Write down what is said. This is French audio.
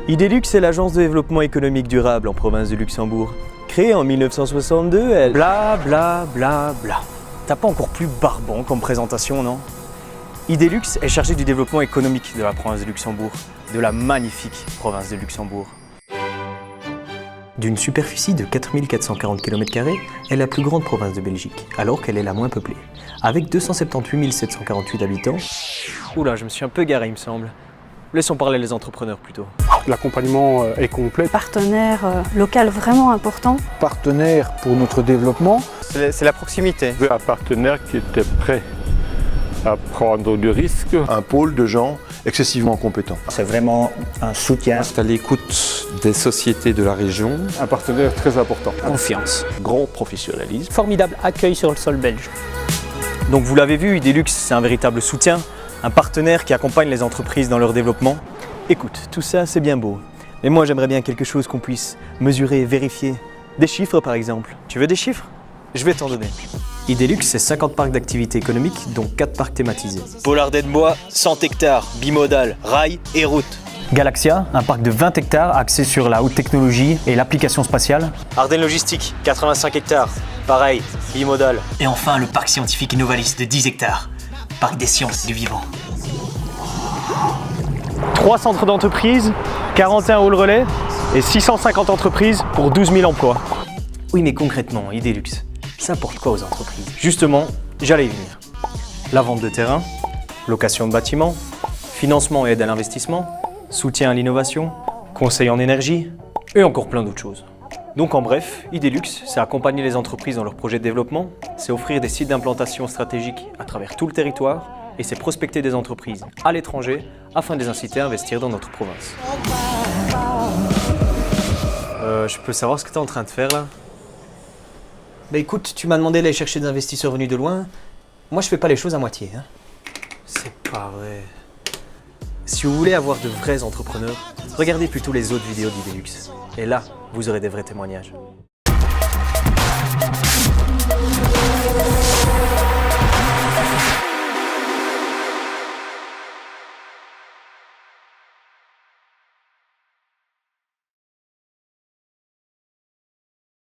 Idelux est l'agence de développement économique durable en province de Luxembourg. Créée en 1962, elle... Bla bla bla bla. T'as pas encore plus barbant comme présentation, non? Idelux est chargée du développement économique de la province de Luxembourg, de la magnifique province de Luxembourg. D'une superficie de 4440 km², elle est la plus grande province de Belgique, alors qu'elle est la moins peuplée. Avec 278 748 habitants... Oula, je me suis un peu garé, il me semble. Laissons parler les entrepreneurs plutôt. L'accompagnement est complet. Partenaire local vraiment important. Partenaire pour notre développement. C'est la proximité. Un partenaire qui était prêt à prendre du risque. Un pôle de gens excessivement compétents. C'est vraiment un soutien. C'est à l'écoute des sociétés de la région. Un partenaire très important. Confiance. Grand professionnalisme. Formidable accueil sur le sol belge. Donc vous l'avez vu, Idelux, c'est un véritable soutien, un partenaire qui accompagne les entreprises dans leur développement. Écoute, tout ça c'est bien beau, mais moi j'aimerais bien quelque chose qu'on puisse mesurer et vérifier. Des chiffres par exemple. Tu veux des chiffres? Je vais t'en donner. Idelux, c'est 50 parcs d'activités économiques, dont 4 parcs thématisés. Pollardais de bois, 100 hectares, bimodal, rail et route. Galaxia, un parc de 20 hectares axé sur la haute technologie et l'application spatiale. Ardennes Logistique, 85 hectares, pareil, bimodal. Et enfin le parc scientifique Innovalis de 10 hectares, parc des sciences du vivant. 3 centres d'entreprise, 41 halls relais et 650 entreprises pour 12 000 emplois. Oui, mais concrètement, Idelux, ça apporte quoi aux entreprises? Justement, j'allais y venir. La vente de terrain, location de bâtiments, financement et aide à l'investissement, soutien à l'innovation, conseil en énergie et encore plein d'autres choses. Donc en bref, Idelux, c'est accompagner les entreprises dans leurs projets de développement, c'est offrir des sites d'implantation stratégiques à travers tout le territoire et c'est prospecter des entreprises à l'étranger afin de les inciter à investir dans notre province. Je peux savoir ce que tu es en train de faire là? Bah écoute, tu m'as demandé d'aller chercher des investisseurs venus de loin. Moi je fais pas les choses à moitié. Hein. C'est pas vrai. Si vous voulez avoir de vrais entrepreneurs, regardez plutôt les autres vidéos d'Idelux. Et là, vous aurez des vrais témoignages.